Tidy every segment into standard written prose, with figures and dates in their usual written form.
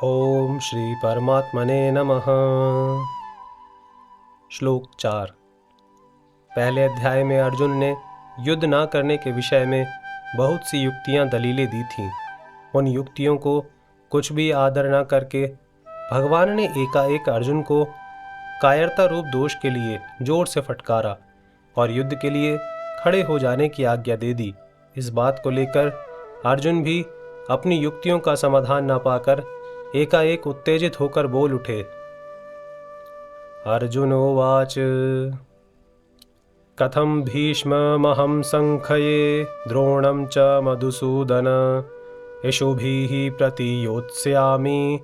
ओम श्री परमात्मने नमः। श्लोक 4। पहले अध्याय में अर्जुन ने युद्ध न करने के विषय में बहुत सी युक्तियां दलीलें दी थीं। उन युक्तियों को कुछ भी आदर न करके भगवान ने एकाएक अर्जुन को कायरता रूप दोष के लिए जोर से फटकारा और युद्ध के लिए खड़े हो जाने की आज्ञा दे दी। इस बात को लेकर अर्जुन भी अपनी युक्तियों का समाधान न पाकर एकाएक उत्तेजित होकर बोल उठे। अर्जुनोवाच कथं भीष्ममहं संख्ये द्रोणं च मधुसूदन यशोभिः प्रतियोत्स्यामि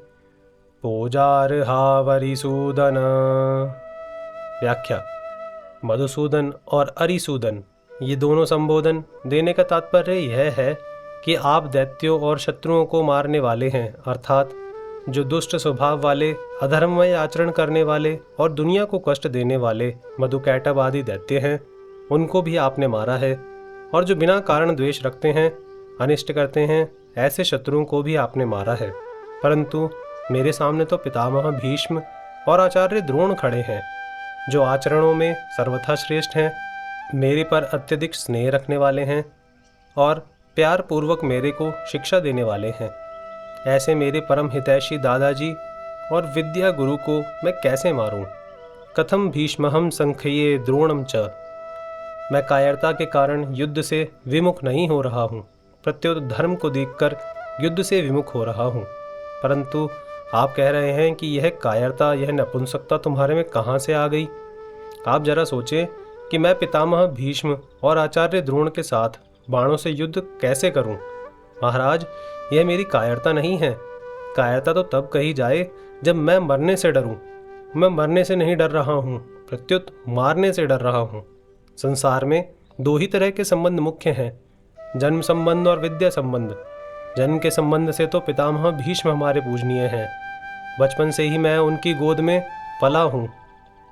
पूजार्हा वरिसूदन। व्याख्या। मधुसूदन और अरिसूदन ये दोनों संबोधन देने का तात्पर्य यह है कि आप दैत्यों और शत्रुओं को मारने वाले हैं, अर्थात जो दुष्ट स्वभाव वाले, अधर्ममय आचरण करने वाले और दुनिया को कष्ट देने वाले मधुकैटभ आदि दैत्य हैं, उनको भी आपने मारा है। और जो बिना कारण द्वेष रखते हैं, अनिष्ट करते हैं, ऐसे शत्रुओं को भी आपने मारा है। परंतु मेरे सामने तो पितामह भीष्म और आचार्य द्रोण खड़े हैं, जो आचरणों में सर्वथा श्रेष्ठ हैं, मेरे पर अत्यधिक स्नेह रखने वाले हैं और प्यार पूर्वक मेरे को शिक्षा देने वाले हैं। ऐसे मेरे परम हितैषी दादाजी और विद्या गुरु को मैं कैसे मारूं? कथम भीष्महं संख्ये द्रोणम च। मैं कायरता के कारण युद्ध से विमुख नहीं हो रहा हूं, प्रत्युत धर्म को देखकर युद्ध से विमुख हो रहा हूं। परंतु आप कह रहे हैं कि यह कायरता, यह नपुंसकता तुम्हारे में कहाँ से आ गई? आप जरा सोचें कि मैं पितामह भीष्म और आचार्य द्रोण के साथ बाणों से युद्ध कैसे करूं? महाराज, यह मेरी कायरता नहीं है। कायरता तो तब कही जाए जब मैं मरने से डरूं। मैं मरने से नहीं डर रहा हूं, प्रत्युत मारने से डर रहा हूं। संसार में दो ही तरह के संबंध मुख्य हैं, जन्म संबंध और विद्या संबंध। जन्म के संबंध से तो पितामह भीष्म हमारे पूजनीय हैं। बचपन से ही मैं उनकी गोद में पला हूँ।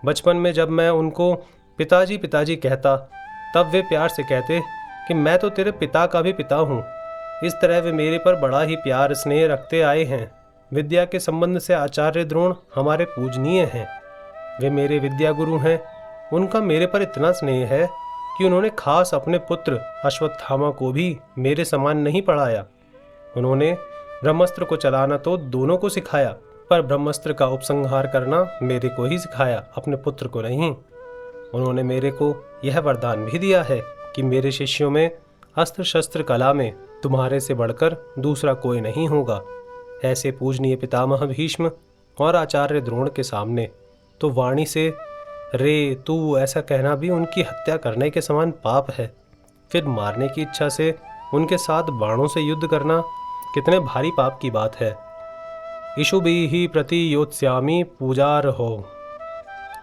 बचपन में जब मैं उनको पिताजी पिताजी कहता, तब वे प्यार से कहते कि मैं तो तेरे पिता का भी पिता हूँ। इस तरह वे मेरे पर बड़ा ही प्यार स्नेह रखते आए हैं। विद्या के संबंध से आचार्य द्रोण हमारे पूजनीय हैं। वे मेरे विद्या गुरु हैं। उनका मेरे पर इतना स्नेह है कि उन्होंने खास अपने पुत्र अश्वत्थामा को भी मेरे समान नहीं पढ़ाया। उन्होंने ब्रह्मास्त्र को चलाना तो दोनों को सिखाया, पर ब्रह्मास्त्र का उपसंहार करना मेरे को ही सिखाया, अपने पुत्र को नहीं। उन्होंने मेरे को यह वरदान भी दिया है कि मेरे शिष्यों में अस्त्र शस्त्र कला में तुम्हारे से बढ़कर दूसरा कोई नहीं होगा। ऐसे पूजनीय पितामह भीष्म और आचार्य द्रोण के सामने तो वाणी से रे तू ऐसा कहना भी उनकी हत्या करने के समान पाप है। फिर मारने की इच्छा से उनके साथ बाणों से युद्ध करना कितने भारी पाप की बात है। इषुभिः प्रतियोत्स्यामि पूजार्हो।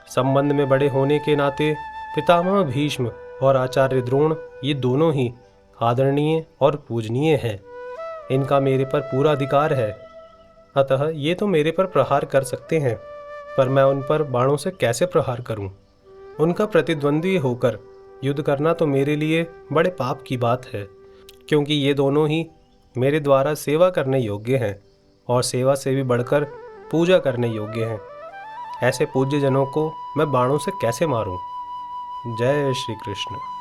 संबंध में बड़े होने के नाते पितामह भीष्म और आचार्य द्रोण ये दोनों ही आदरणीय और पूजनीय हैं। इनका मेरे पर पूरा अधिकार है। अतः ये तो मेरे पर प्रहार कर सकते हैं, पर मैं उन पर बाणों से कैसे प्रहार करूं? उनका प्रतिद्वंद्वी होकर युद्ध करना तो मेरे लिए बड़े पाप की बात है, क्योंकि ये दोनों ही मेरे द्वारा सेवा करने योग्य हैं और सेवा से भी बढ़कर पूजा करने योग्य हैं। ऐसे पूज्य जनों को मैं बाणों से कैसे मारूं? जय श्री कृष्ण।